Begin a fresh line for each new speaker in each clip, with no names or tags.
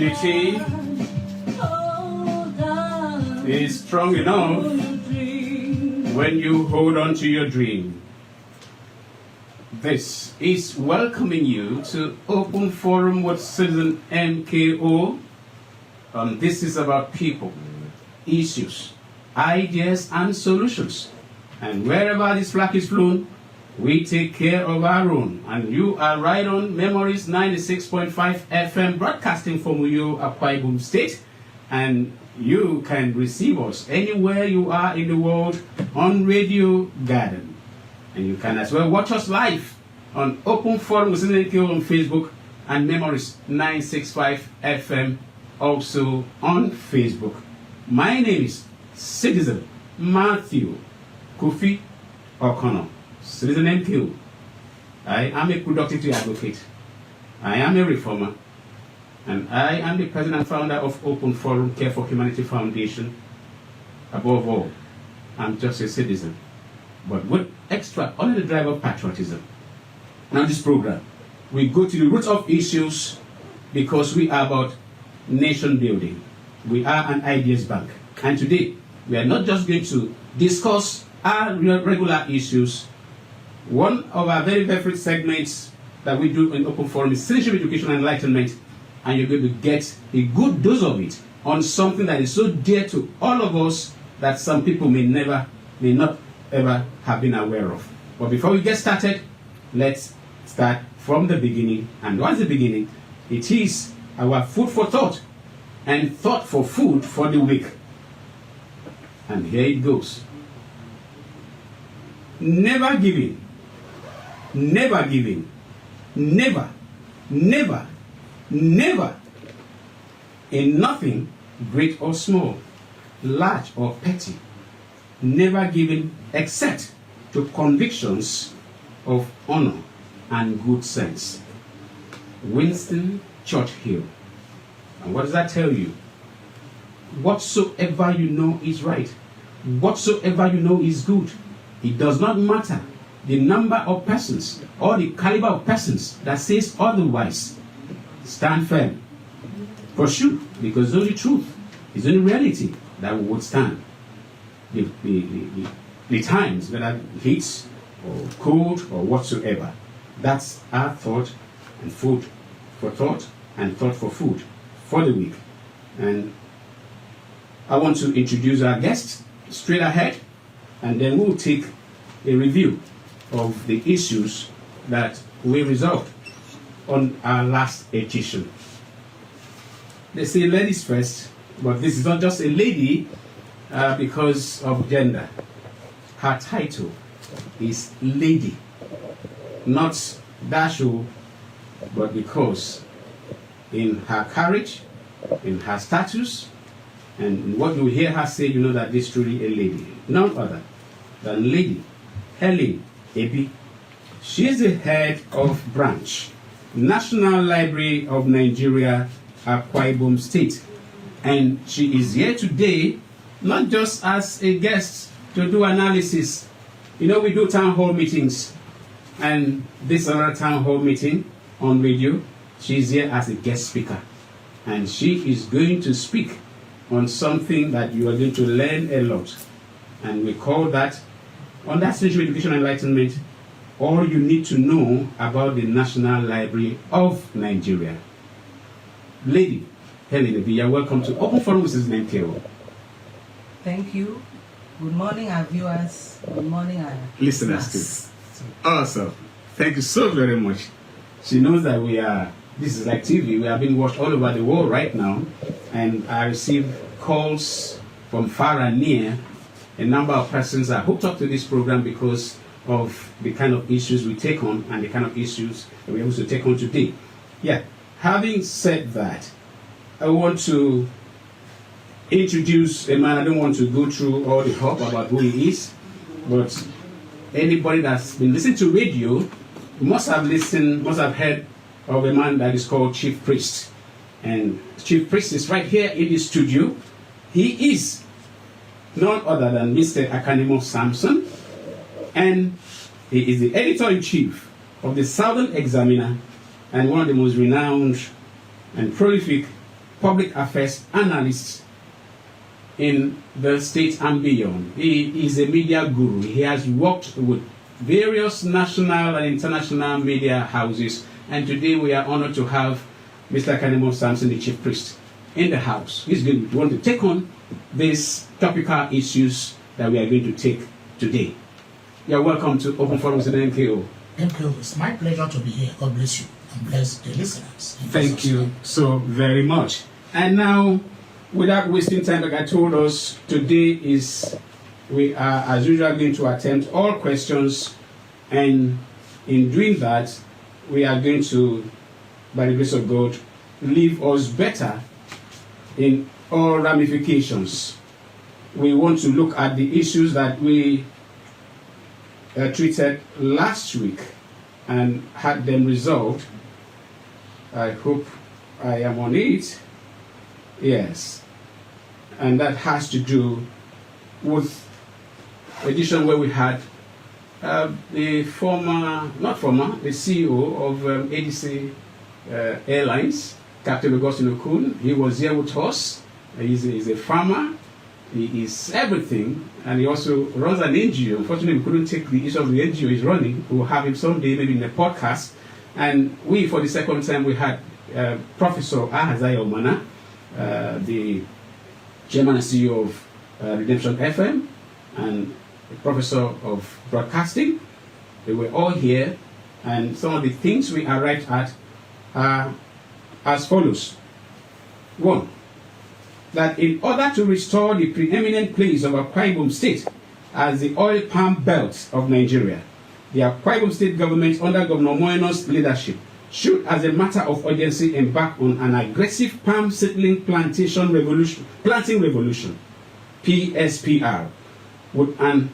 unity is strong enough when you hold on to your dream. This is welcoming you to Open Forum with Citizen MKO. This is about people, issues, ideas, and solutions. And wherever this flag is flown, we take care of our own. And you are right on Memories 96.5 FM, broadcasting from Uyo, Akwa Ibom State. And you can receive us anywhere you are in the world on Radio Garden. And you can as well watch us live on Open Forum with MKO on Facebook and Memories 965 FM also on Facebook. My name is Citizen Matthew Kofi O'Connor, Citizen MKO. I am a productivity advocate. I am a reformer. And I am the president and founder of Open Forum Care for Humanity Foundation. Above all, I'm just a citizen, but with extraordinary drive of patriotism. Now this program, we go to the root of issues because we are about nation building. We are an ideas bank. And today, we are not just going to discuss our regular issues. One of our very favorite segments that we do in Open Forum is citizenship, education, and enlightenment. And you're going to get a good dose of it on something that is so dear to all of us that some people may not ever have been aware of. But before we get started, let's start from the beginning. And what's the beginning? It is our food for thought and thought for food for the week. And here it goes. Never giving, never giving, never, never, never, in nothing, great or small, large or petty, never giving except to convictions of honor and good sense. Winston Churchill. And what does that tell you? Whatsoever you know is right, whatsoever you know is good. It does not matter the number of persons or the caliber of persons that says otherwise. Stand firm. Pursue, because it's only truth, it's only reality that will withstand the times, whether heat or cold or whatsoever. That's our thought and food for thought and thought for food for the week. And I want to introduce our guest straight ahead, and then we'll take a review of the issues that we resolved on our last edition. They say ladies first, but this is not just a lady because of gender. Her title is Lady, not Dasho, but because in her courage, in her status, and in what you hear her say, you know that this is truly a lady. None other than Lady Helen Ebi. She is the head of branch, National Library of Nigeria, Akwa Ibom State. And she is here today, not just as a guest to do analysis. You know, we do town hall meetings, and this is another town hall meeting on radio. She's here as a guest speaker, and she is going to speak on something that you are going to learn a lot. And we call that, under Citizenship, Education, and Enlightenment, all you need to know about the National Library of Nigeria. Lady Helen Ebi, you're welcome to Open Forum with Citizen MKO.
Thank you. Good morning, our viewers. Good morning, our
listeners too. Awesome. Thank you so very much. She knows that this is like TV. We are being watched all over the world right now. And I receive calls from far and near. A number of persons are hooked up to this program because of the kind of issues we take on and the kind of issues that we're able to take on today. Yeah. Having said that, I want to introduce a man. I don't want to go through all the talk about who he is, but anybody that's been listening to radio must have heard of a man that is called Chief Priest. And Chief Priest is right here in the studio. He is none other than Mr. Akanemo Samson, and he is the editor-in-chief of the Southern Examiner and one of the most renowned and prolific public affairs analyst in the state and beyond. He is a media guru. He has worked with various national and international media houses, and today we are honored to have Mr. Kanemo Samson, the chief priest, in the house. He's going to want to take on these topical issues that we are going to take today. You're welcome to Open Forum with the NKO.
NKO, it's my pleasure to be here. God bless you and bless the listeners.
Thank you so very much. And now, without wasting time, like I told us, today we are as usual going to attempt all questions, and in doing that, we are going to, by the grace of God, leave us better in all ramifications. We want to look at the issues that we treated last week and had them resolved. I hope I am on it. Yes. And that has to do with edition where we had the CEO of ADC Airlines, Captain Augustine Okun. He was here with us. He's a farmer. He is everything, and he also runs an NGO. Unfortunately, we couldn't take the issue of the NGO he's running. We'll have him someday, maybe in a podcast. And we, for the second time, we had Professor Ahazaya Omana, the chairman and CEO of Redemption FM, and a professor of broadcasting. They were all here, and some of the things we arrived at are as follows. One, that in order to restore the preeminent place of Akwa Ibom State as the oil palm belt of Nigeria, the Akwa Ibom State government under Governor Moeno's leadership should, as a matter of urgency, embark on an aggressive palm seedling planting revolution, PSPR, with an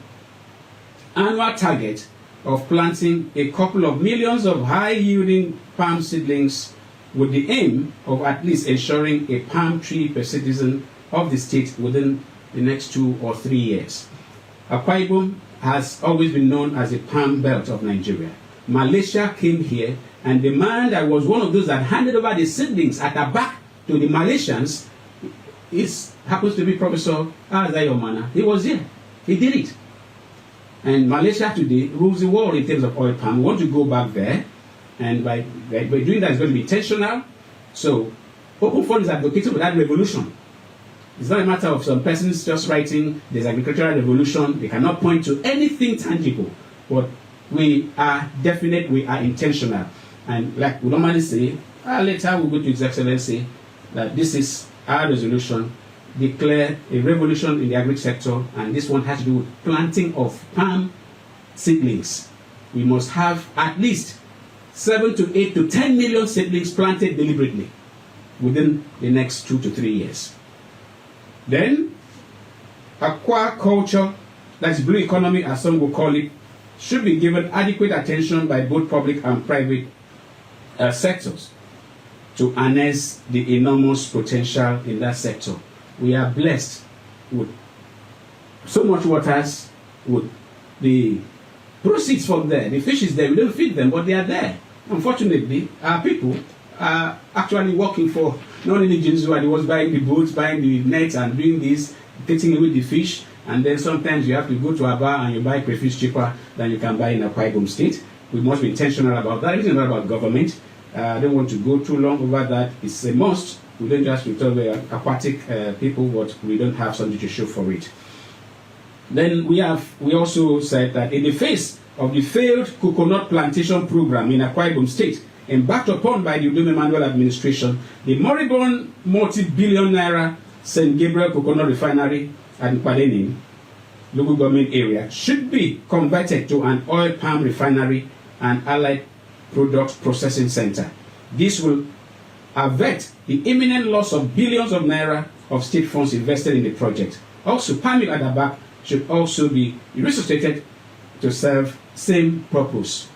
annual target of planting a couple of millions of high-yielding palm seedlings, with the aim of at least ensuring a palm tree per citizen of the state within the next 2 or 3 years. Akwa Ibom has always been known as the palm belt of Nigeria. Malaysia came here, and the man that was one of those that handed over the seedlings at the back to the Malaysians happens to be Professor Ahazaya Omana. He was here. He did it. And Malaysia today rules the world in terms of oil palm. We want to go back there. And by doing that, it's going to be intentional. So, Open Forum is advocating for that revolution. It's not a matter of some persons just writing, there's agricultural revolution. They cannot point to anything tangible. But we are definite, we are intentional. And like we normally say, later we'll go to His Excellency, that this is our resolution, declare a revolution in the agri sector, and this one has to do with planting of palm seedlings. We must have at least 7 to 8 to 10 million seedlings planted deliberately within the next 2 to 3 years. Then, aquaculture, that's blue economy as some will call it, should be given adequate attention by both public and private sectors to harness the enormous potential in that sector. We are blessed with so much waters, with the proceeds from there. The fish is there, we don't feed them, but they are there. Unfortunately, our people are actually working for non-indigenous who are the ones buying the boats, buying the nets, and doing this, taking away the fish. And then sometimes you have to go to a bar and you buy crayfish cheaper than you can buy in Akwa Ibom State. We must be intentional about that. Everything is not about government. I don't want to go too long over that. It's a must. We don't just return the aquatic people, but we don't have something to show for it. Then we also said that in the face of the failed coconut plantation program in Akwa Ibom State, embarked upon by the Udom Emmanuel administration, the moribund multi-billion naira St. Gabriel Coconut Refinery at Nkwadenim local government area should be converted to an oil palm refinery and allied product processing center. This will avert the imminent loss of billions of naira of state funds invested in the project. Also, palm oil at the back should also be resuscitated to serve same purpose.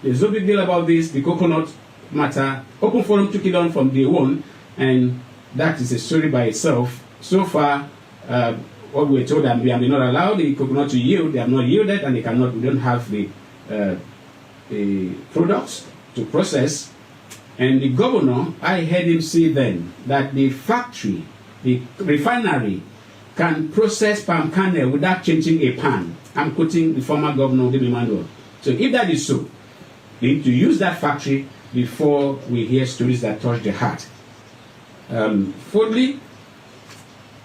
There's no big deal about this. The coconut matter, Open Forum took it on from day one, and that is a story by itself. So far, what we were told that we have not allowed the coconut to yield. They have not yielded, and we don't have the products to process. And the governor, I heard him say then that the factory, the refinery, can process palm kernel without changing a pan. I'm quoting the former governor, David Emmanuel. So if that is so, we need to use that factory before we hear stories that touch the heart. Fourthly,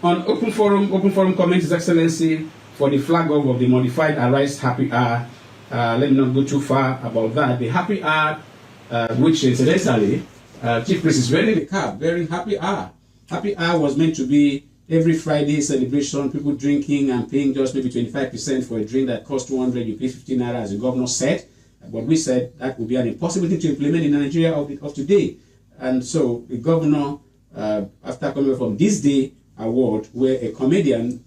on open forum comments, His Excellency, for the flag off of the modified Arise Happy Hour. Let me not go too far about that. The Happy Hour, which incidentally, Chief Priest is wearing the cap, wearing Happy Hour. Happy Hour was meant to be every Friday celebration, people drinking and paying just maybe 25% for a drink that costs 200, you pay 15 naira, as the governor said. But we said that would be an impossibility to implement in Nigeria of today. And so the governor, after coming from this day award, where a comedian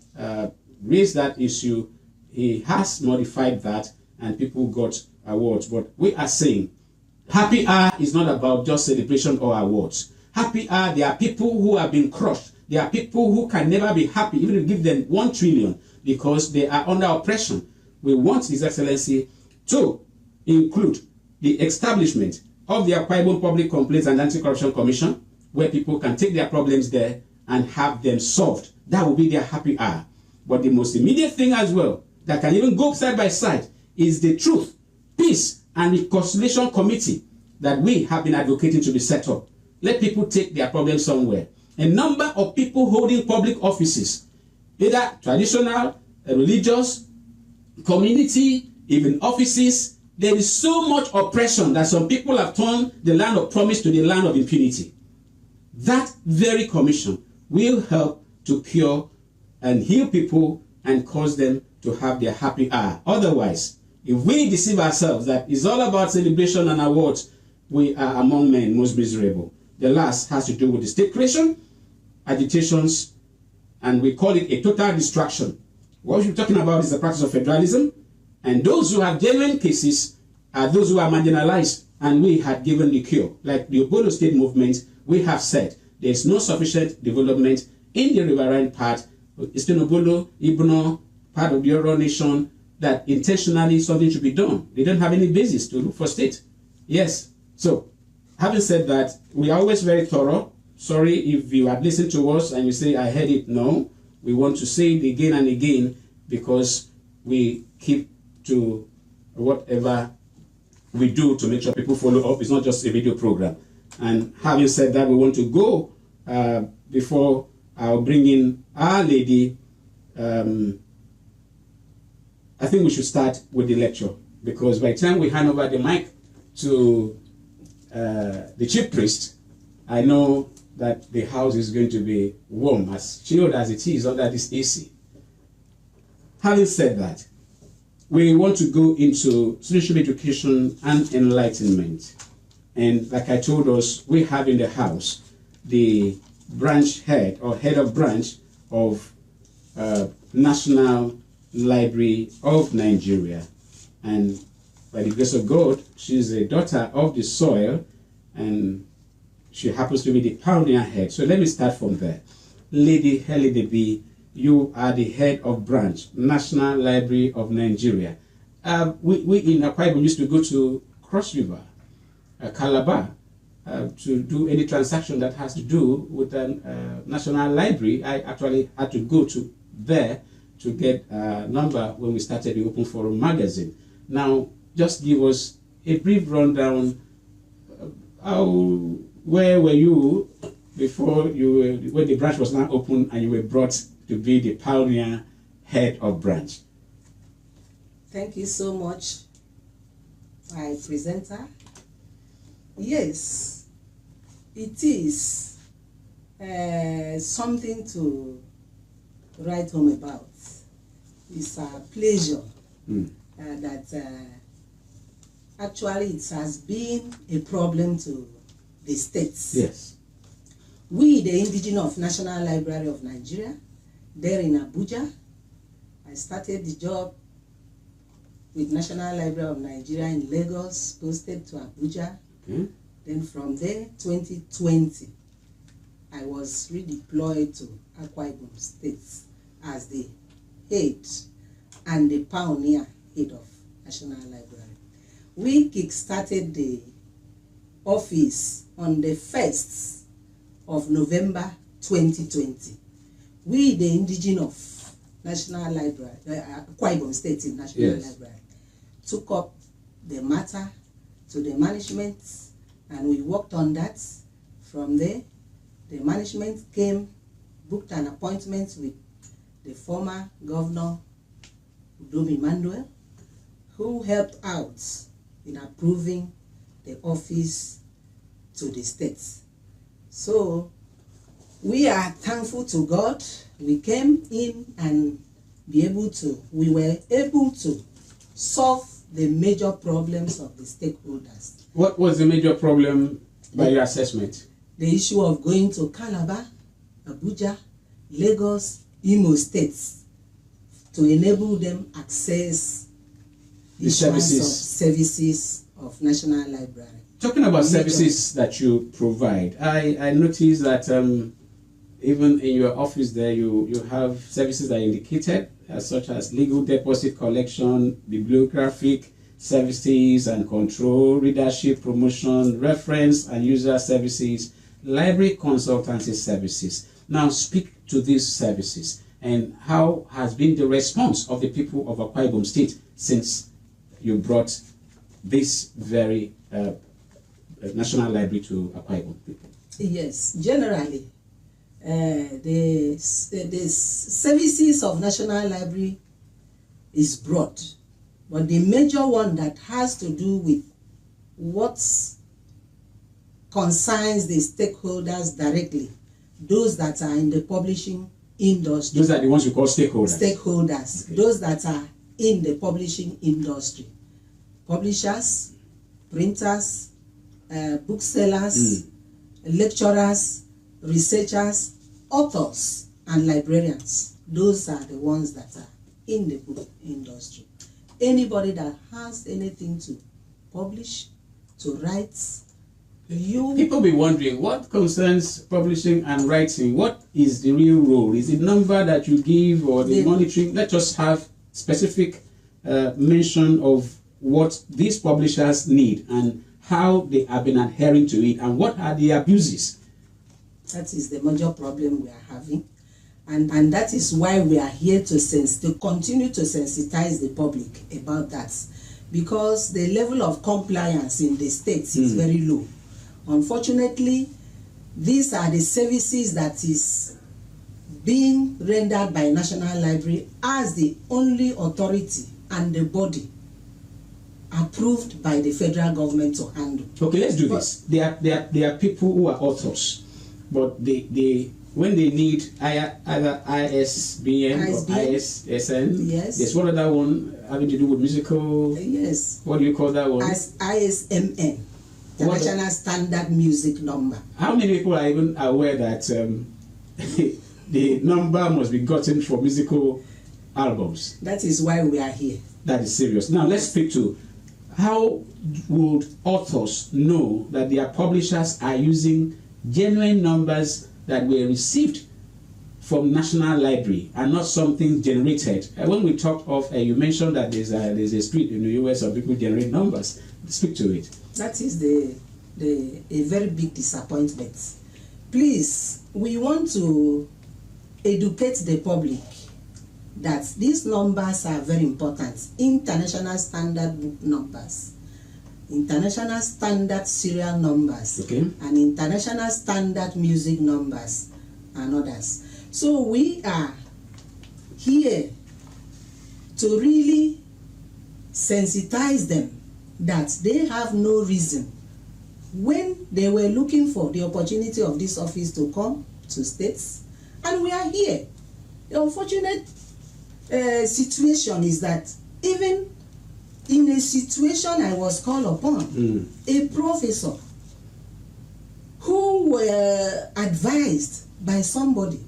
raised that issue, he has modified that and people got awards. But we are saying, Happy Hour is not about just celebration or awards. Happy Hour, there are people who have been crushed. There are people who can never be happy, even if you give them 1 trillion, because they are under oppression. We want His Excellency to include the establishment of the Akwa Ibom Public Complaints and Anti-Corruption Commission, where people can take their problems there and have them solved. That will be their Happy Hour. But the most immediate thing as well, that can even go side by side, is the Truth, Peace, and Reconciliation Committee that we have been advocating to be set up. Let people take their problems somewhere. A number of people holding public offices, either traditional, religious, community, even offices, there is so much oppression that some people have turned the land of promise to the land of impunity. That very commission will help to cure and heal people and cause them to have their Happy Hour. Otherwise, if we deceive ourselves that it's all about celebration and awards, we are among men most miserable. The last has to do with the state creation, agitations, and we call it a total distraction. What we're talking about is the practice of federalism, and those who have genuine cases are those who are marginalized, and we had given the cure. Like the Obolo State movement, we have said there is no sufficient development in the riverine part, Eastern Obolo, Ibno, part of the Oro Nation, that intentionally something should be done. They don't have any basis to look for state. Yes. So, having said that, we are always very thorough. Sorry if you have listened to us and you say, I heard it. No. We want to say it again and again because we keep to whatever we do to make sure people follow up. It's not just a video program. And having said that, we want to go before I'll bring in Our Lady. I think we should start with the lecture, because by the time we hand over the mic to the Chief Priest, I know that the house is going to be warm, as chilled as it is under this AC. Having said that, we want to go into spiritual education and enlightenment. And like I told us, we have in the house the branch head or head of branch of National Library of Nigeria. And by the grace of God, she's a daughter of the soil, and she happens to be the pioneer head. So let me start from there. Lady Helidebi, you are the head of branch, National Library of Nigeria. We in Akwa Ibom used to go to Cross River, Calabar, to do any transaction that has to do with the National Library. I actually had to go to there to get a number when we started the Open Forum magazine. Now, just give us a brief rundown. Where were you before when the branch was now open and you were brought to be the pioneer head of branch?
Thank you so much, my presenter. Yes, it is something to write home about. It's a pleasure that actually it has been a problem to the states.
Yes.
We, the indigenous of National Library of Nigeria, there in Abuja, I started the job with National Library of Nigeria in Lagos, posted to Abuja.
Okay.
Then from there, 2020, I was redeployed to Akwa Ibom State as the head and the pioneer head of National Library. We kick-started the office on the 1st of November 2020. We, the indigenous of National Library, Akwa Ibom State National Library, took up the matter to the management, and we worked on that. From there, the management came, booked an appointment with the former governor, Udom Emmanuel, who helped out in approving the office to the state. So we are thankful to God. We came in and we were able to solve the major problems of the stakeholders.
What was the major problem by your assessment?
The issue of going to Calabar, Abuja, Lagos, Imo states to enable them access
the
services of National Library.
Talking about services that you provide, I noticed that even in your office there, you have services that are indicated, such as legal deposit collection, bibliographic services and control, readership promotion, reference and user services, library consultancy services. Now speak to these services and how has been the response of the people of Akwa Ibom State since you brought this very National Library to Akwa Ibom people?
Yes, generally, the services of National Library is broad, but the major one that has to do with what concerns the stakeholders directly, those that are in the publishing industry.
Those are the ones you call stakeholders.
Stakeholders, okay. Those that are in the publishing industry. Publishers, printers, booksellers, lecturers, researchers, authors, and librarians. Those are the ones that are in the book industry. Anybody that has anything to publish, to write,
people be wondering what concerns publishing and writing. What is the real role? Is it number that you give or the monitoring? Let us have specific mention of what these publishers need and how they have been adhering to it and what are the abuses.
That is the major problem we are having, and that is why we are here to continue to sensitize the public about that, because the level of compliance in the states is very low. Unfortunately, these are the services that is being rendered by National Library as the only authority and the body approved by the federal government to handle.
Okay, let's do this. There are people who are authors, but when they need either ISBN or ISSN,
yes.
There's one other one having to do with musical.
Yes.
What do you call that one?
As ISMN, the National Standard Music Number.
How many people are even aware that the number must be gotten for musical albums?
That is why we are here.
That is serious. Now let's speak to how would authors know that their publishers are using genuine numbers that were received from National Library and not something generated. When we talked of, you mentioned that there's a street in the US of people generate numbers. Speak to it.
That is a very big disappointment. Please, we want to educate the public that these numbers are very important. International standard book numbers, international standard serial numbers,
okay,
and international standard music numbers and others. So we are here to really sensitize them that they have no reason, when they were looking for the opportunity of this office, to come to states, and we are here. The unfortunate situation is that even in a situation I was called upon, a professor who were advised by somebody,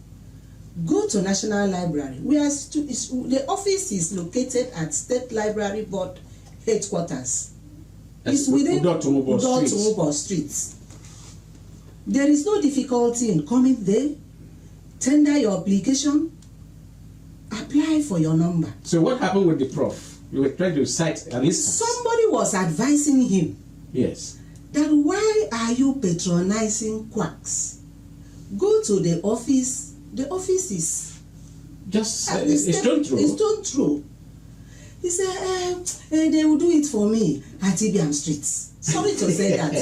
go to National Library. The office is located at State Library Board headquarters. It's within Udor Street. There is no difficulty in coming there, tender your application, apply for your number.
So what happened with the prof? You were trying to cite at least.
Somebody was advising him.
Yes.
that why are you patronizing quacks? Go to the office. The office is
Just it's don't throw.
It's don't throw. He said, they will do it for me at Ibiam Street. Sorry to say that.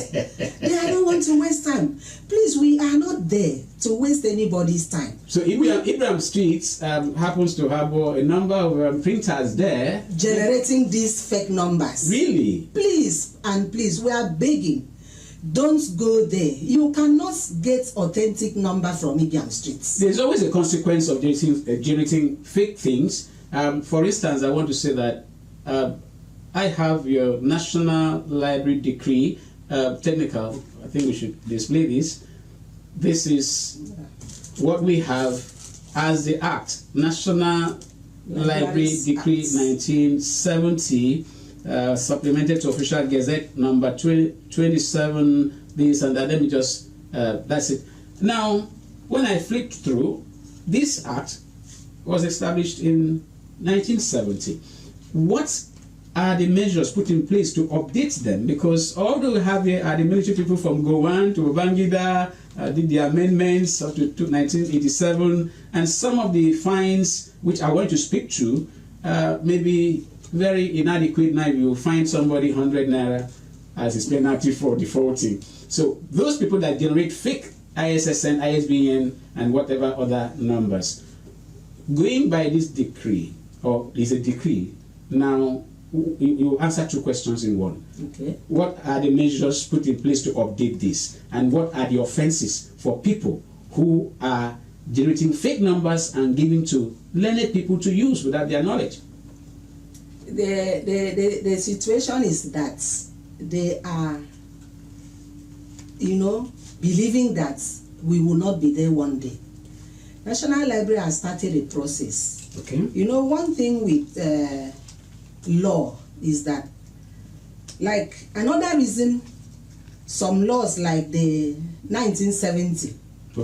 I don't want to waste time. Please, we are not there to waste anybody's time.
So Ibiam Street happens to have a number of printers there.
Generating these fake numbers.
Really?
Please, we are begging. Don't go there. You cannot get authentic number from Ibiam Street.
There's always a consequence of generating fake things. For instance, I want to say that I have your National Library decree, technical. I think we should display this. This is what we have as the Act, National Library Decree 1970, supplemented to Official Gazette number 27, this and that. Let me just, that's it. Now, when I flipped through, this Act was established in 1970. What are the measures put in place to update them? Because although we have here are the military people from Gowon to Babangida, did the amendments up to 1987, and some of the fines which I want to speak to may be very inadequate. Now you find somebody 100 naira as his penalty for defaulting. So those people that generate fake ISSN, ISBN, and whatever other numbers, going by this decree, or is a decree, now you answer two questions in one.
Okay.
What are the measures put in place to update this? And what are the offenses for people who are generating fake numbers and giving to learned people to use without their knowledge?
The situation is that they are, believing that we will not be there one day. National Library has started a process.
Okay.
One thing with law is that, like, another reason some laws like the 1970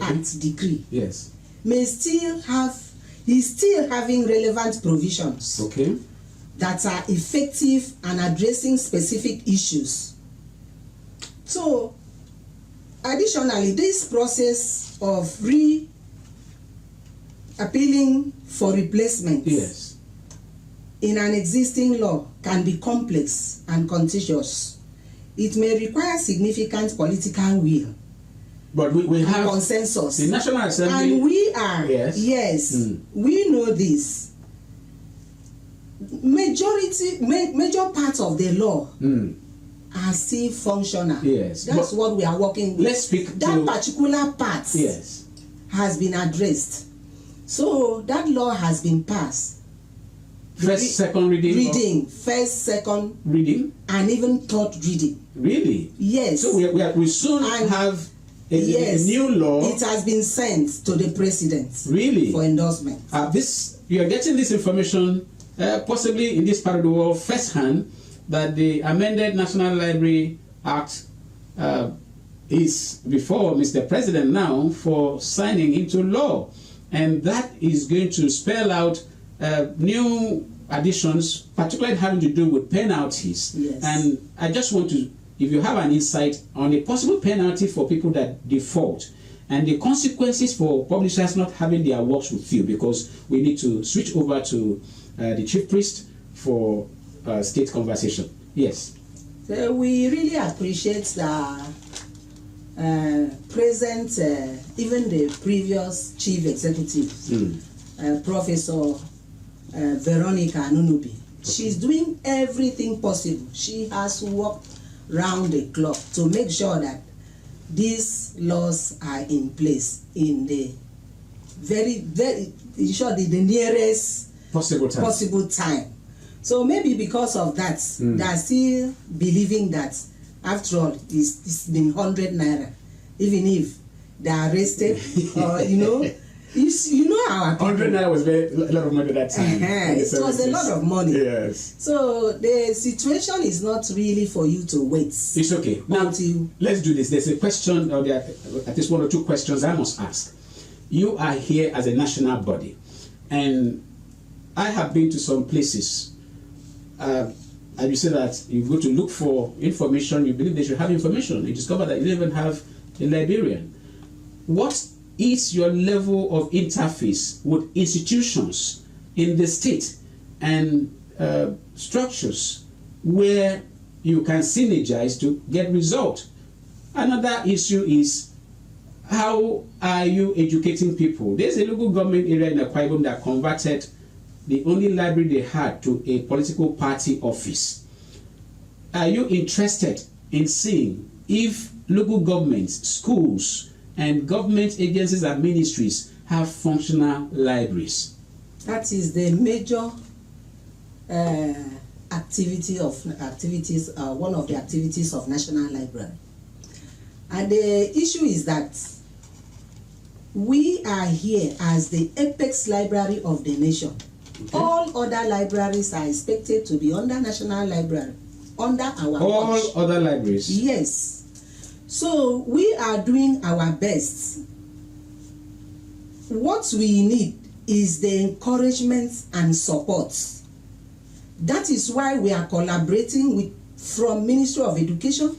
Act decree,
yes, is
still having relevant provisions,
okay,
that are effective and addressing specific issues. So additionally, this process of appealing for replacement,
yes,
in an existing law can be complex and contentious. It may require significant political will,
but we have
consensus.
The National Assembly,
and we are, we know this. Major parts of the law are still functional.
Yes,
that's what we are working with.
Let's speak
that particular part.
Yes,
has been addressed. So that law has been passed.
First, second reading.
First, second
reading,
and even third reading.
Really?
Yes.
So we soon have a new law.
It has been sent to the president.
Really?
For endorsement.
You are getting this information possibly in this part of the world firsthand, that the amended National Library Act is before Mr. President now for signing into law, and that is going to spell out new additions, particularly having to do with penalties.
Yes.
And I just want to, if you have an insight on a possible penalty for people that default, and the consequences for publishers not having their works with you, because we need to switch over to the Chief Priest for state conversation. Yes.
So we really appreciate the present, even the previous chief executive, Professor Veronica Anunubi. She's doing everything possible. She has worked round the clock to make sure that these laws are in place in the very, in short, the nearest possible time. So maybe because of that, they are still believing that, after all, it's been 100 naira, even if they are arrested, or our people.
100 naira was a lot of money at that time.
It was a lot of money.
Yes.
So the situation is not really for you to wait.
It's okay. Now, let's do this. There's a question, or there are at least one or two questions I must ask. You are here as a national body, and I have been to some places. and you say that you go to look for information, you believe they should have information. You discover that you don't even have a librarian. What is your level of interface with institutions in the state and structures where you can synergize to get results? Another issue is, how are you educating people? There's a local government area in Akwa Ibom that converted the only library they had to a political party office. Are you interested in seeing if local governments, schools, and government agencies and ministries have functional libraries?
That is the major one of the activities of National Library. And the issue is that we are here as the apex library of the nation. Okay. All other libraries are expected to be under National Library, under our watch.
All other libraries?
Yes. So we are doing our best. What we need is the encouragement and support. That is why we are collaborating from Ministry of Education,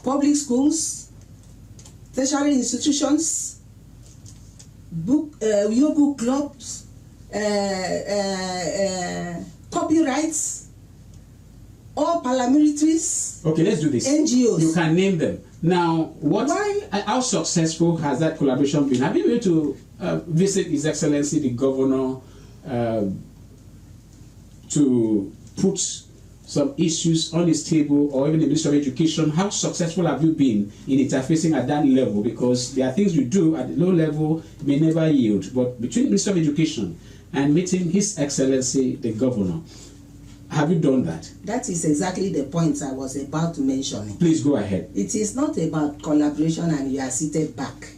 public schools, tertiary institutions, yearbook clubs, copyrights, all paramilitaries.
Okay, let's do this.
NGOs.
You can name them. Now, how successful has that collaboration been? Have you been able to visit His Excellency the Governor to put some issues on his table, or even the Ministry of Education? How successful have you been in interfacing at that level? Because there are things you do at the low level may never yield, but between the Ministry of Education and meeting His Excellency the Governor, have you done that?
That is exactly the point I was about to mention.
Please go ahead.
It is not about collaboration and you are seated back.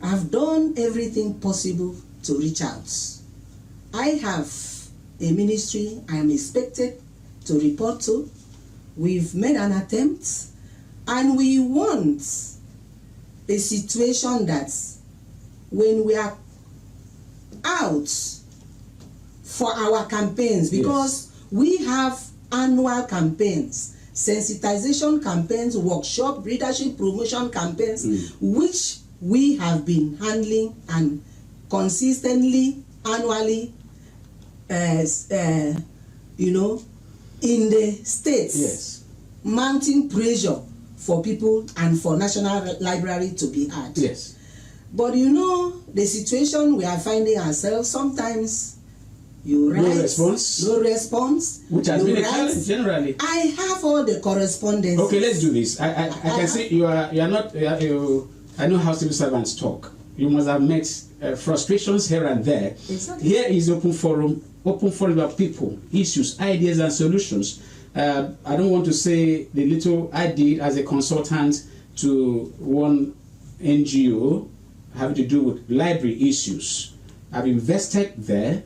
I've done everything possible to reach out. I have a ministry I am expected to report to. We've made an attempt, and we want a situation that when we are out for our campaigns, because we have annual campaigns, sensitization campaigns, workshop, leadership promotion campaigns, which we have been handling and consistently, annually, in the states, mounting pressure for people and for National Library to be had.
Yes.
But the situation we are finding ourselves, sometimes you write, no response,
which has been a challenge generally.
I have all the correspondence.
Okay, let's do this. I can see you are not. I know how civil servants talk. You must have met frustrations here and there.
Exactly.
Here is open forum about people, issues, ideas, and solutions. I don't want to say the little I did as a consultant to one NGO having to do with library issues. I've invested there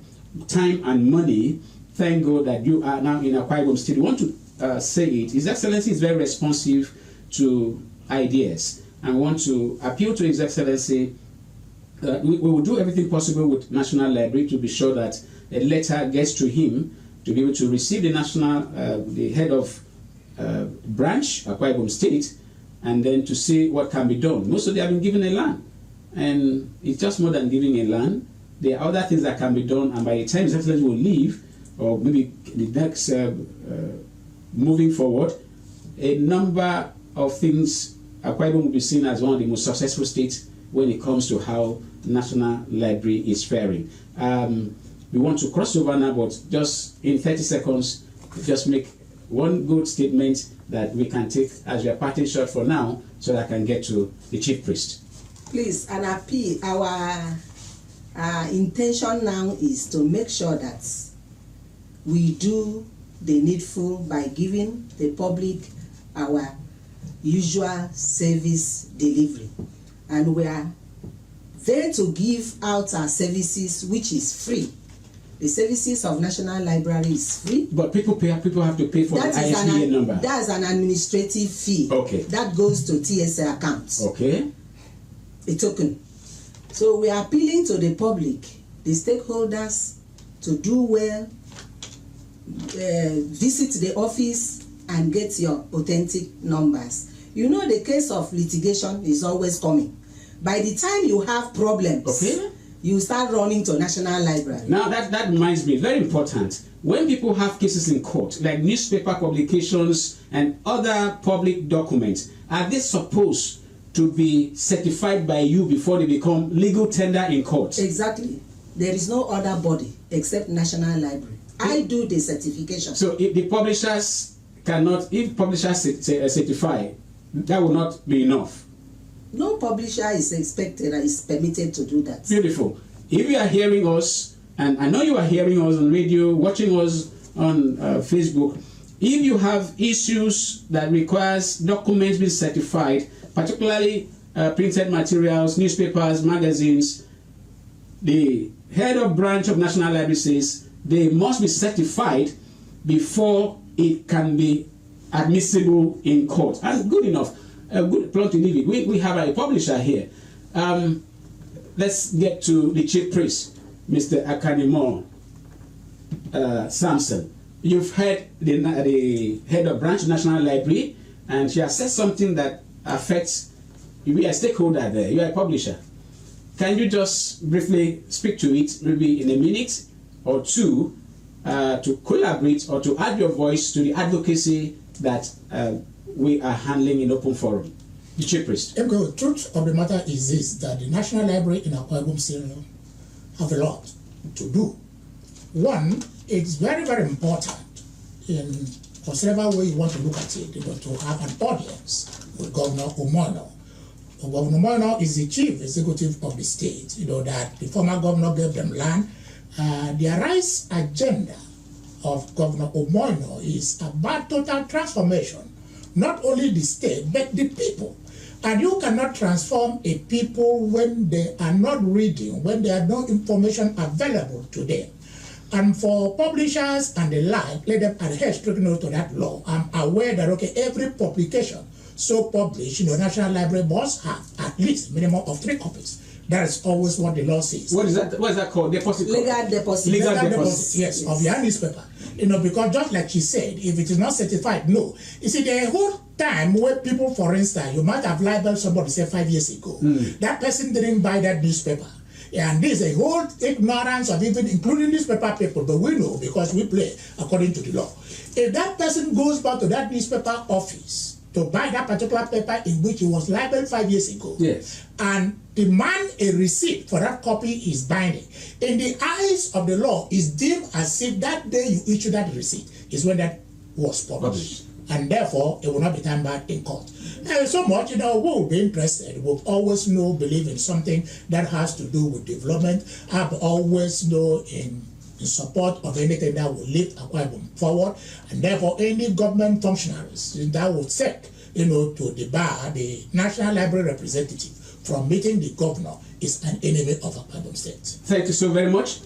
time and money. Thank God that you are now in Akwa Ibom State. I want to say it. His Excellency is very responsive to ideas, and want to appeal to His Excellency. We will do everything possible with National Library to be sure that a letter gets to him to be able to receive the the head of branch, Akwa Ibom State, and then to see what can be done. Most of them have been given a land, and it's just more than giving a land. There are other things that can be done, and by the time His Excellency will leave, or maybe the next moving forward, a number of things, Akwa Ibom will be seen as one of the most successful states when it comes to how National Library is faring. We want to cross over now, but just in 30 seconds, just make one good statement that we can take as your parting shot for now, so that I can get to the Chief Priest.
Please, an appeal. Our intention now is to make sure that we do the needful by giving the public our usual service delivery. And we are there to give out our services, which is free. The services of National Library is free.
But people have to pay for the ISBN number.
That's an administrative fee.
Okay.
That goes to TSA accounts.
Okay.
A token. So we are appealing to the public, the stakeholders, to do well visit the office and get your authentic numbers. You know, the case of litigation is always coming. By the time you have problems,
Okay.
you start running to National Library.
Now that reminds me, very important. When people have cases in court, like newspaper publications and other public documents, are they supposed to be certified by you before they become legal tender in court?
Exactly. There is no other body except National Library. I do the certification.
So if the publishers cannot, if publishers certify, that will not be enough.
No publisher is expected or is permitted to do that.
Beautiful. If you are hearing us, and I know you are hearing us on radio, watching us on Facebook, if you have issues that requires documents being certified, particularly printed materials, newspapers, magazines, the head of branch of National Library says they must be certified before it can be admissible in court. And good enough. A good plot to leave it. We have a publisher here. Let's get to the chief priest, Mr. Akanimo Samson. You've heard the head of branch National Library, and she has said something that affects you. Are a stakeholder there. You are a publisher. Can you just briefly speak to it, maybe in a minute or two, to collaborate or to add your voice to the advocacy that we are handling in open forum? The chief priest.
The truth of the matter is this, that the National Library in Akwa Ibom Sierra have a lot to do. One, it's very, very important in whatever way you want to look at it, to have an audience with Governor Umono. Governor Umono is the chief executive of the state, that the former governor gave them land. The Arise agenda of Governor Umono is about total transformation, not only the state, but the people. And you cannot transform a people when they are not reading, when there are no information available to them. And for publishers and the like, let them adhere strictly to that law. I'm aware that, every publication so published, National Library must have at least a minimum of 3 copies. That is always what the law says.
What is that? What is that called? Deposit.
Legal deposit.
Legal deposit.
Yes, of your newspaper. Because just like she said, if it is not certified, no. You see, the whole time where people, for instance, you might have libeled somebody, say 5 years ago. That person didn't buy that newspaper. And there's a whole ignorance of even including newspaper people, but we know because we play according to the law. If that person goes back to that newspaper office to buy that particular paper in which he was libeled 5 years ago,
yes,
and demand a receipt for that copy is binding, in the eyes of the law, is deemed as if that day you issue that receipt is when that was published. And therefore, it will not be tampered in court. And so much, we will be interested. We'll always believe in something that has to do with development. I've always in support of anything that will lift Akwa Ibom forward. And therefore, any government functionaries that will set, to debar the National Library representative from meeting the governor is an enemy of Akwa Ibom State.
Thank you so very much.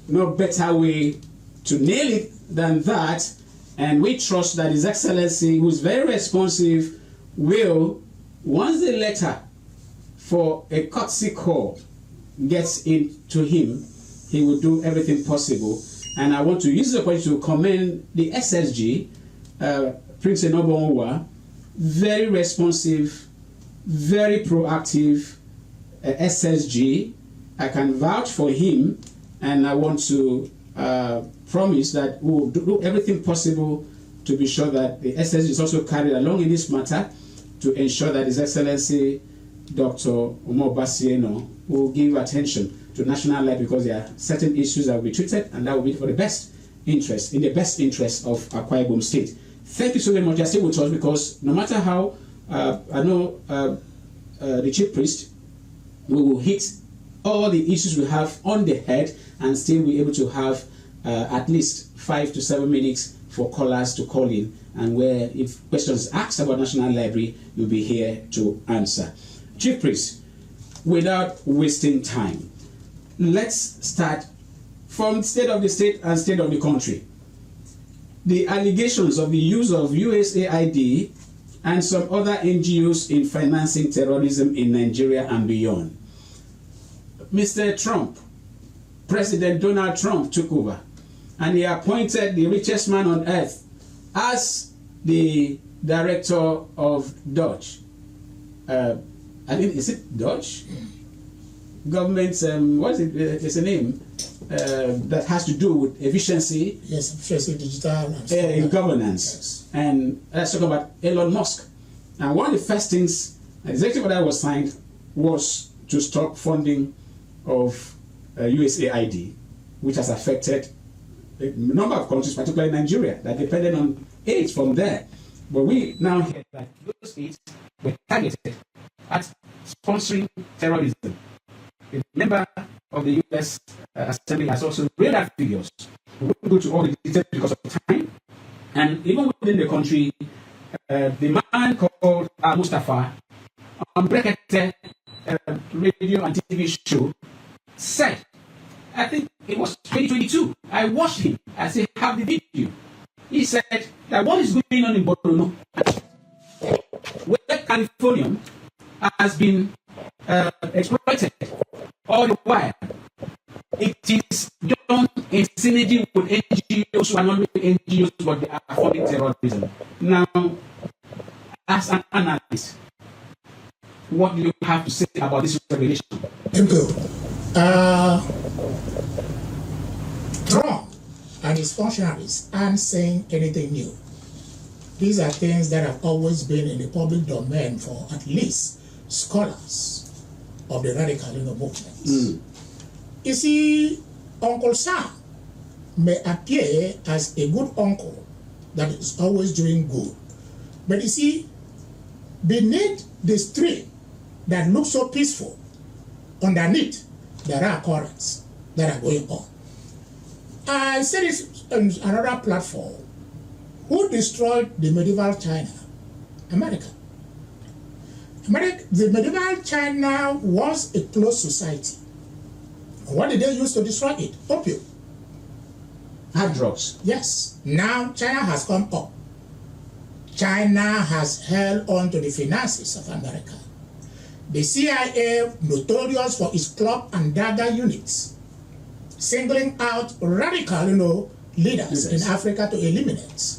No better way to nail it than that. And we trust that His Excellency, who is very responsive, will, once the letter for a courtesy call gets into him, he will do everything possible. And I want to use the opportunity to commend the SSG, Prince Enobonwa, very responsive, very proactive SSG. I can vouch for him, and I want to promise that we will do everything possible to be sure that the SSG is also carried along in this matter to ensure that His Excellency Dr. Umar Basieno will give attention to National Library, because there are certain issues that will be treated, and that will be for the best interest, in the best interest of Akwa Ibom State. Thank you so very much. You're still with us, because no matter how, I know the chief priest, we will hit all the issues we have on the head and still be able to have at least 5 to 7 minutes for callers to call in, and where if questions asked about National Library, you'll be here to answer. Chief priest, without wasting time, let's start from state of the state and state of the country. The allegations of the use of USAID and some other NGOs in financing terrorism in Nigeria and beyond. Mr. Trump, President Donald Trump took over, and he appointed the richest man on earth as the director of Dodge. I think, is it Dodge? Government, what is it? There's a name that has to do with efficiency.
Yes, efficiency, digital, and
In governance.
Yes.
And let's talk about Elon Musk. And one of the first things, the executive order was signed, was to stop funding of USAID, which has affected a number of countries, particularly Nigeria, that depended on aid from there. But we now hear that those aids were targeted at sponsoring terrorism. A member of the U.S. Assembly has also read out figures. We won't go to all the details because of time. And even within the country, the man called Mustafa on Brekete radio and TV show said, I think it was 2022, I watched him, I said, have the video. He said that what is going on in Borno, where California has been exploited all the while, it is done in synergy with NGOs who are not really NGOs, but they are funding terrorism. Now, as an analyst, what do you have to say about this revelation?
Thank you. Trump and his functionaries aren't saying anything new. These are things that have always been in the public domain for at least scholars of the radical movement. You see, Uncle Sam may appear as a good uncle that is always doing good. But you see, beneath the stream that looks so peaceful, underneath, there are currents that are going on. I said this on another platform. Who destroyed the medieval China? America. The medieval China was a closed society. What did they use to destroy it? Opium.
Hard drugs.
Yes. Now China has come up. China has held on to the finances of America. The CIA, notorious for its cloak and dagger units, singling out radical, leaders in Africa to eliminate.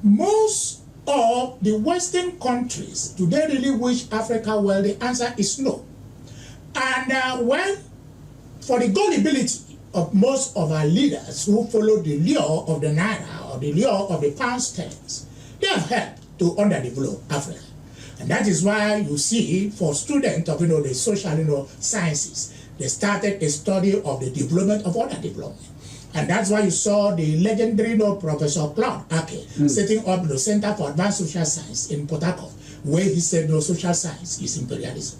Most of the Western countries, do they really wish Africa well? The answer is no. And for the gullibility of most of our leaders who follow the lure of the Naira or the lure of the pound sterling, they have helped to underdevelop Africa. And that is why you see for students of the social sciences, they started a study of the development of underdevelopment. And that's why you saw the legendary Professor Claude Ake setting up the Center for Advanced Social Science in Port Harcourt, where he said social science is imperialism.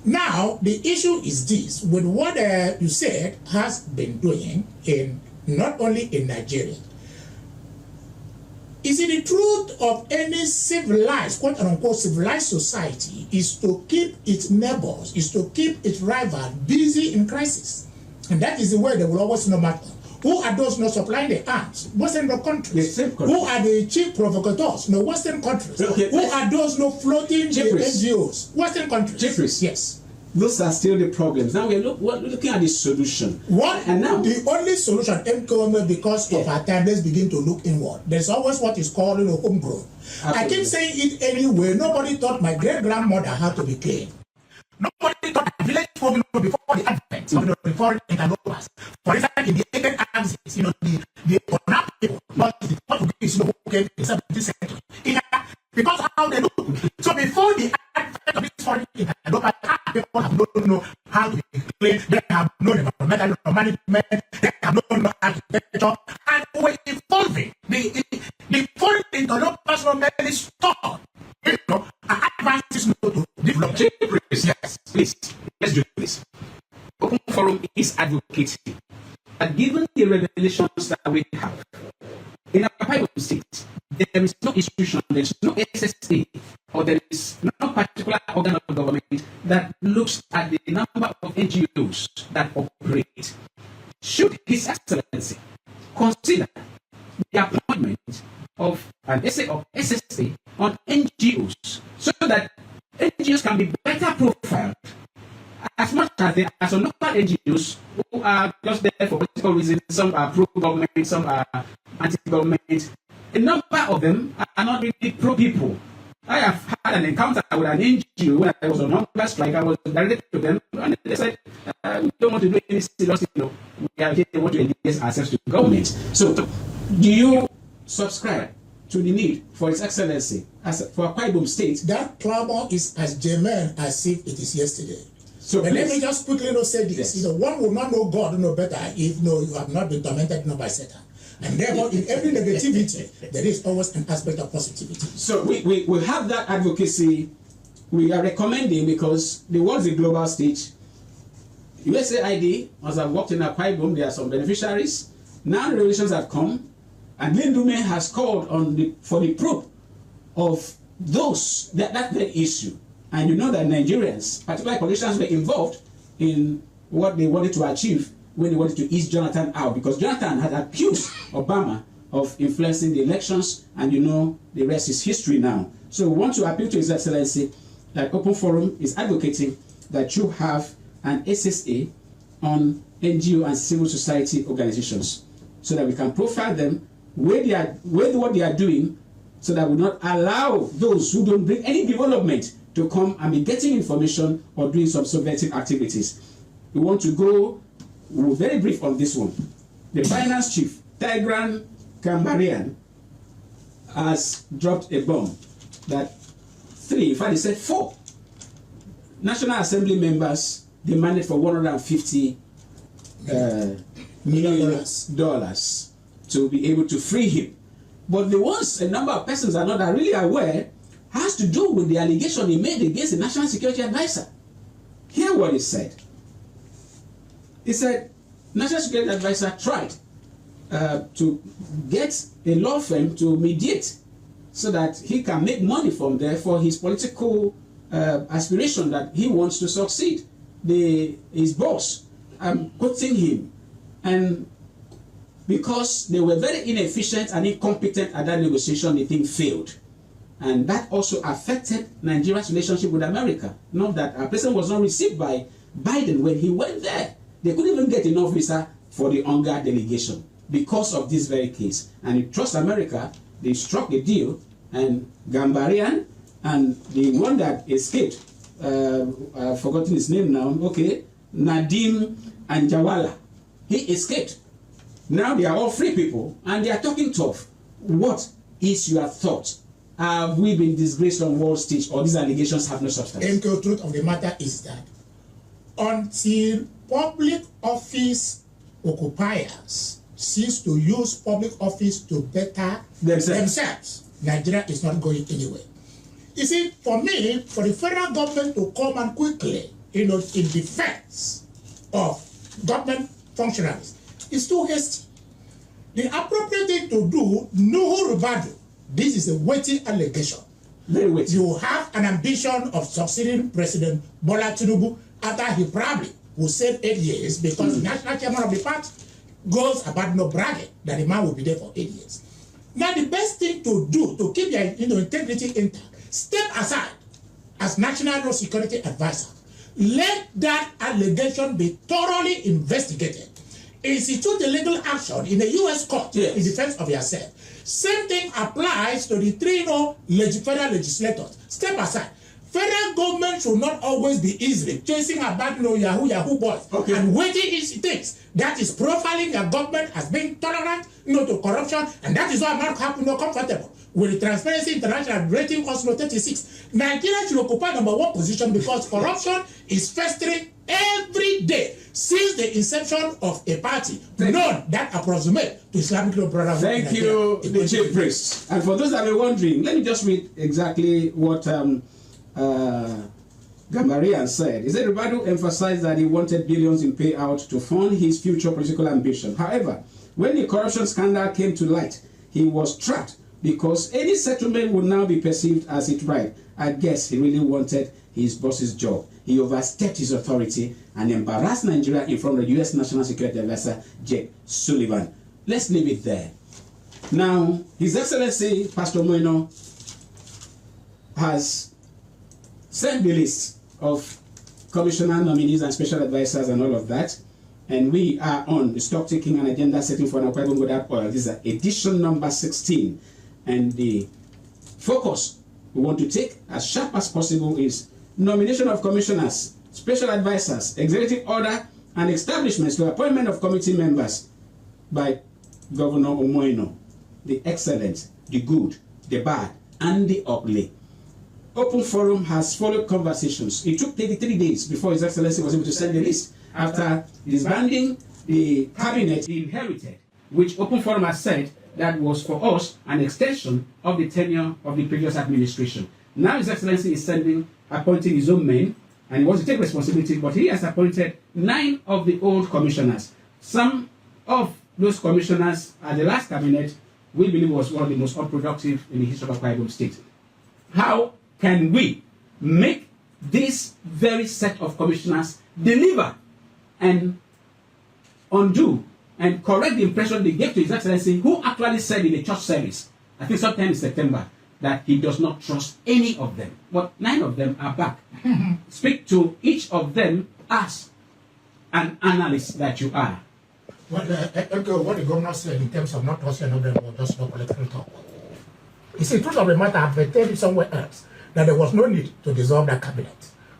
Now, the issue is this, with what you said has been doing in not only in Nigeria. Is it the truth of any civilized, quote unquote, civilized society is to keep its neighbors, is to keep its rival busy in crisis. And that is the way they will always know matter. Who are those not supplying the arms? Western countries. Who are the chief provocateurs? No, Western countries.
Okay.
Who are those not floating the NGOs? Western countries.
Jeffries.
Yes.
Those are still the problems. Now we're looking at the solution.
What?
And now
the only solution, because of our time, let's begin to look inward. There's always what is called homegrown. Absolutely. I keep saying it anyway. Nobody thought my great-grandmother had to be clean. Nobody thought the village folk before the advent of the foreign interlopers. For instance, in the ancient axis, the Onap people, not the Portuguese, who came in the 17th century. Because of how they look. So before the advent of this foreign interlopers, people have not known how to be clean. They have known environmental management. They have known architecture. And we're evolving. The foreign interlopers not merely stopped. Advances to develop.
Yes, please, let's do this. Open Forum is advocating that given the revelations that we have in our Bible state, there is no institution, there is no SSA, or there is no particular organ of government that looks at the number of NGOs that operate. Should His Excellency consider the appointment of an SSA on NGOs so that NGOs can be better profiled as much as there are some local NGOs who are just there for political reasons. Some are pro-government, some are anti-government. A number of them are not really pro-people. I have had an encounter with an NGO when I was on hunger strike. I was directed to them, and they said, we don't want to do any serious, we are here, we want to engage ourselves to government. So, do you subscribe to the need for His Excellency for Akwa Ibom State?
That clamor is as germane as if it is yesterday.
So
but let me just quickly say this.
Yes.
One will not know God no better if you have not been tormented by Satan. And therefore, in every negativity, there is always an aspect of positivity.
So we have that advocacy we are recommending because the world is a global stage. USAID, as I've worked in Akwa Ibom, there are some beneficiaries. Now the regulations have come, and Lindume has called on for the probe of those, that very issue. And you know that Nigerians, particularly politicians, were involved in what they wanted to achieve when they wanted to ease Jonathan out, because Jonathan had accused Obama of influencing the elections, and the rest is history now. So we want to appeal to His Excellency that Open Forum is advocating that you have an SSA on NGO and civil society organizations, so that we can profile them, where what they are doing, so that we not allow those who don't bring any development to come and be getting information or doing some subversive activities. We want to go very brief on this one. The finance chief, Tigran Gambarian, has dropped a bomb that 4 National Assembly members demanded for $150 million to be able to free him. But the ones a number of persons are not really aware has to do with the allegation he made against the National Security Advisor. Hear what he said. He said, National Security Advisor tried to get a law firm to mediate so that he can make money from there for his political aspiration that he wants to succeed. His boss, I'm quoting him, and because they were very inefficient and incompetent at that negotiation, the thing failed. And that also affected Nigeria's relationship with America. Not that our president was not received by Biden when he went there. They couldn't even get enough visa for the UNGA delegation because of this very case. And in Trust America, they struck a deal, and Gambarian and the one that escaped, I've forgotten his name now, okay, Nadim Anjawala, he escaped. Now they are all free people, and they are talking tough. What is your thought? Have we been disgraced on world stage, or these allegations have no substance?
The truth of the matter is that until public office occupiers cease to use public office to better themselves, Nigeria is not going anywhere. You see, for me, for the federal government to come and quickly, in defense of government functionaries, is too hasty. The appropriate thing to do, Nuhu Ribadu, this is a weighty allegation.
Very weighty.
You have an ambition of succeeding President Bola Tinubu after he probably will serve 8 years, because the national chairman of the party goes about no bragging that the man will be there for 8 years. Now, the best thing to do to keep your integrity intact, step aside as National Security Advisor. Let that allegation be thoroughly investigated. Institute a legal action in a U.S. court in defense of yourself. Same thing applies to the 3 federal legislators. Step aside. Federal government should not always be easily chasing about Yahoo boys and waiting easy things. That is profiling your government as being tolerant to corruption, and that is why I'm not comfortable with the Transparency International rating us 36. Nigeria should occupy #1 position because corruption is festering every day since the inception of a party known that approximate to Islamic Brotherhood.
Thank you, the chief priest. And for those that are wondering, let me just read exactly what Gambarian said. He said Ribadu emphasized that he wanted billions in payout to fund his future political ambition. However, when the corruption scandal came to light, he was trapped because any settlement would now be perceived as it right. I guess he really wanted his boss's job. He overstepped his authority and embarrassed Nigeria in front of the U.S. National Security Advisor, Jake Sullivan. Let's leave it there. Now, His Excellency, Pastor Moino, has sent the list of commissioner nominees and special advisors and all of that. and we are on the stock taking and agenda setting for Akwa Ibom without oil. This is edition number 16, and the focus we want to take as sharp as possible is nomination of commissioners, special advisors, executive order, and establishments to appointment of committee members by Governor Omoino, the excellent, the good, the bad, and the ugly. Open Forum has followed conversations. It took 33 days before His Excellency was able to send the list after disbanding the cabinet he inherited, which Open Forum has said that was for us an extension of the tenure of the previous administration. Now His Excellency is appointing his own men, and he wants to take responsibility, but he has appointed 9 of the old commissioners. Some of those commissioners at the last cabinet we believe was one of the most unproductive in the history of Akwa Ibom State. How can we make this very set of commissioners deliver and undo and correct the impression they gave to His Excellency, who actually said in a church service, I think sometime in September, that he does not trust any of them. But 9 of them are back. Speak to each of them as an analyst that you are.
Well, what the governor said in terms of not trusting them was just not political talk. You see, truth of the matter, I've told you somewhere else that there was no need to dissolve that cabinet.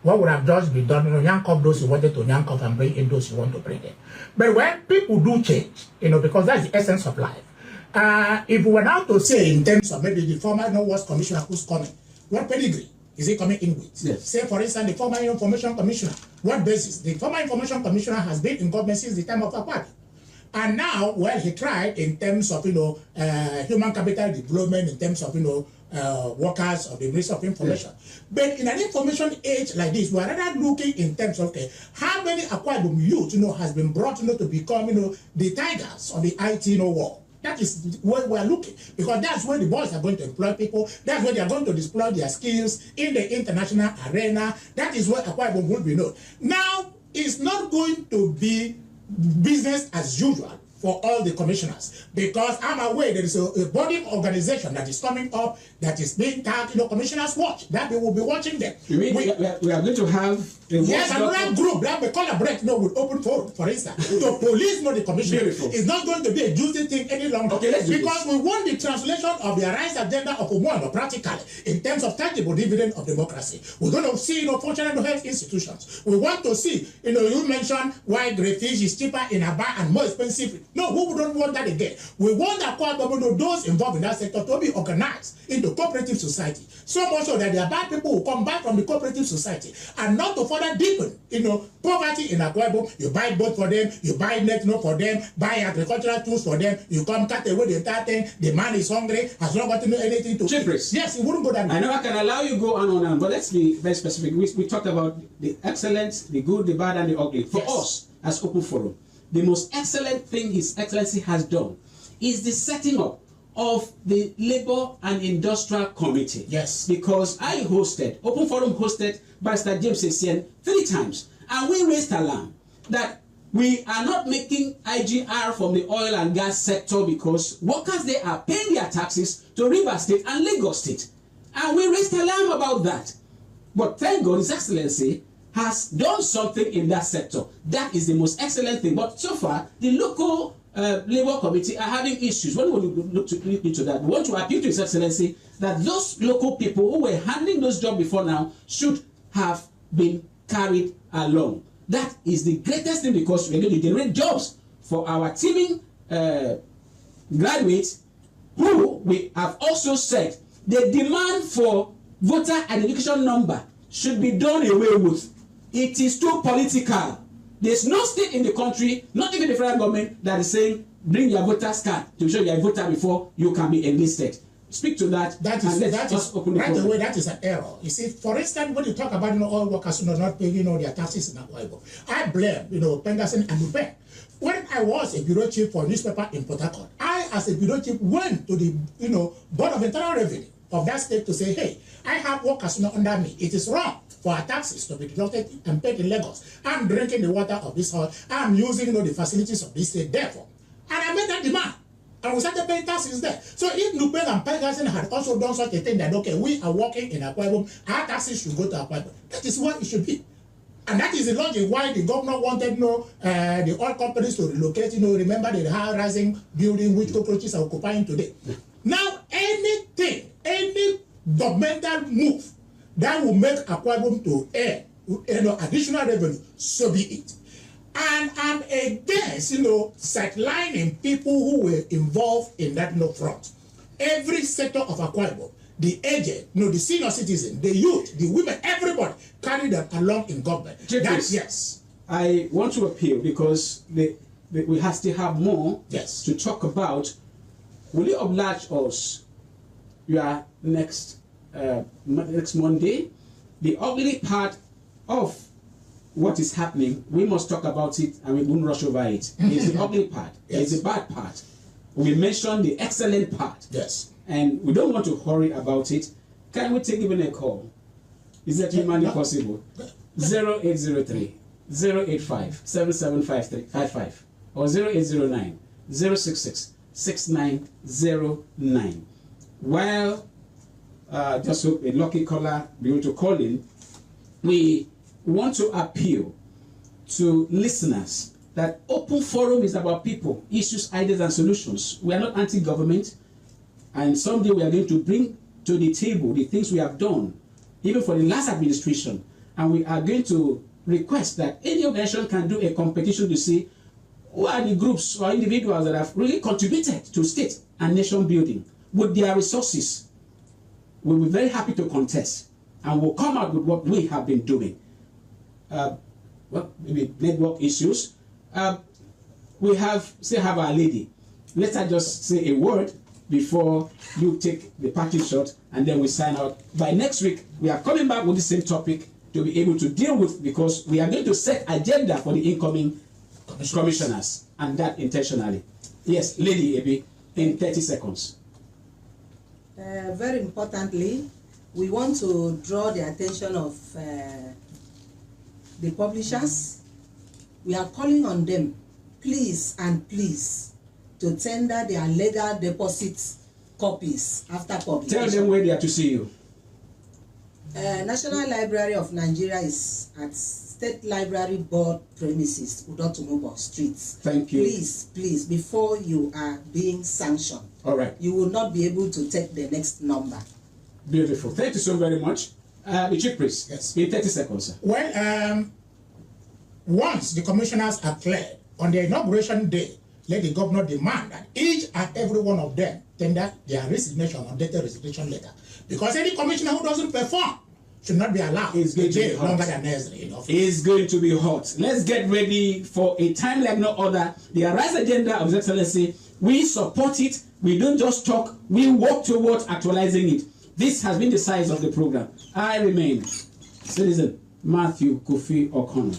What would have just been done, yank off those you wanted to yank off and bring in those you want to bring in. But when people do change, because that's the essence of life. If we were now to say in terms of maybe the former worst commissioner who's coming, what pedigree is he coming in with?
Yes.
Say, for instance, the former information commissioner. What basis? The former information commissioner has been in government since the time of Akwa. And now, well, he tried in terms of, human capital development, in terms of, workers of the Ministry of Information. Yes. But in an information age like this, we're rather looking in terms of, how many Akwa Ibom youth, has been brought, to become, the tigers of the IT, world. That is where we're looking, because that's where the boys are going to employ people. That's where they are going to display their skills in the international arena. That is where Akwa Ibom will be known. Now, it's not going to be business as usual for all the commissioners, because I'm aware there is a body organization that is coming up that is being tagged, Commissioners Watch, that we will be watching them.
You mean we are going to have a
another group that we collaborate with Open Forum, for instance, to police the commission.
Beautiful.
It's not going to be a juicy thing any longer.
Okay, let's do
because
this.
We want the translation of the Arise agenda of Omoano practically in terms of tangible dividend of democracy. We're going to see, functional health institutions. We want to see, you mentioned why crayfish is cheaper in Aba and more expensive. No, we don't want that again. We want Akwa Ibom, those involved in that sector, to be organized into cooperative society. So much so that there are bad people who come back from the cooperative society and not to further deepen, poverty in Akwa Ibom. You buy boat for them, you buy net for them, buy agricultural tools for them, you come cut away the entire thing, the man is hungry, has not got anything to
eat.
Yes, it wouldn't go that way.
I know I can allow you go on, but let's be very specific. We talked about the excellent, the good, the bad, and the ugly. For us, as Open Forum, the most excellent thing His Excellency has done is the setting up of the Labour and Industrial Committee.
Yes.
Because Open Forum hosted Barrister James Essien 3 times, and we raised alarm that we are not making IGR from the oil and gas sector because workers there are paying their taxes to Rivers State and Lagos State. And we raised alarm about that. But thank God His Excellency has done something in that sector. That is the most excellent thing. But so far, the local Labour Committee are having issues. When we look into that, we want to appeal to His Excellency that those local people who were handling those jobs before now should have been carried along. That is the greatest thing, because we're going to generate jobs for our teaming graduates, who we have also said the demand for voter identification number should be done away with. It is too political. There's no state in the country, not even the federal government, that is saying bring your voter's card to show you're a voter before you can be enlisted. Speak to that. That is
right away. That is an error. You see, for instance, when you talk about oil workers not paying their taxes in Akwa Ibom, I blame Pengassin and Lupe. When I was a bureau chief for newspaper in Port Harcourt, I, as a bureau chief, went to the Board of Internal Revenue of that state to say, hey, I have workers not under me. It is wrong for our taxes to be deducted and paid in Lagos. I'm drinking the water of this hall. I'm using the facilities of this state. Therefore, and I made that demand. And we started paying taxes there. So if Nupeng and Pengassin had also done such a thing that, okay, we are working in Akwa Ibom, our taxes should go to Akwa Ibom. That is what it should be. And that is the logic why the governor wanted the oil companies to relocate. Remember the high-rising building which cockroaches are occupying today. Now, any governmental move that will make Akwa Ibom to earn additional revenue, so be it. And I'm against, sidelining people who were involved in that front. Every sector of Akwa Ibom, the aged, the senior citizen, the youth, the women, everybody carry them along in government. Yes.
I want to appeal because we still have more to talk about. Will you oblige us? You are next Monday. The ugly part of what is happening, we must talk about it and we won't rush over it. It's the ugly part. It's the bad part. We mentioned the excellent part.
Yes.
And we don't want to hurry about it. Can we take even a call? Is that humanly possible? 0803 085 7755 or 0809 066 6909. While just hope a lucky caller be able to call in, we want to appeal to listeners that Open Forum is about people, issues, ideas, and solutions. We are not anti-government, and someday we are going to bring to the table the things we have done, even for the last administration, and we are going to request that any organization can do a competition to see who are the groups or individuals that have really contributed to state and nation building with their resources. We'll be very happy to contest, and we'll come out with what we have been doing. Maybe network issues. We still have our lady. Let her just say a word before you take the party shot, and then we sign out. By next week, we are coming back with the same topic to be able to deal with, because we are going to set agenda for the incoming commissioners, and that intentionally. Yes, Lady Ebi, in 30 seconds.
Very importantly, we want to draw the attention of the publishers. We are calling on them, please and please, to tender their legal deposit copies after publication.
Tell them where they are to see you.
National Library of Nigeria is at State Library Board premises, Udotumobo Street.
Thank you.
Please, before you are being sanctioned,
all right,
you will not be able to take the next number.
Beautiful. Thank you so very much. The Chief Priest,
yes,
in 30 seconds, sir.
Well, once the commissioners are cleared, on the inauguration day, let the governor demand that each and every one of them tender their resignation, undated resignation letter. Because any commissioner who doesn't perform should not be allowed to jail longer than necessary in office.
It's going to be hot. Let's get ready for a time like no other. The Arise agenda of His Excellency, we support it. We don't just talk, we work towards actualizing it. This has been the size of the program. I remain Citizen Matthew Kofi O'Connor,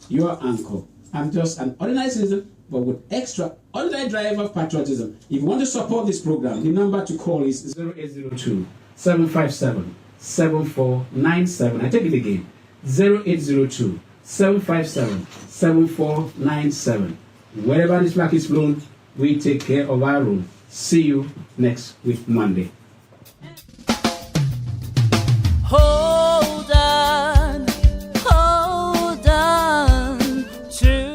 your uncle. I'm just an ordinary citizen, but with extraordinary drive of patriotism. If you want to support this program, the number to call is 0802 757 7497. I take it again. 0802 757 7497. Wherever this flag is flown, we take care of our own. See you next week, Monday.
Oh.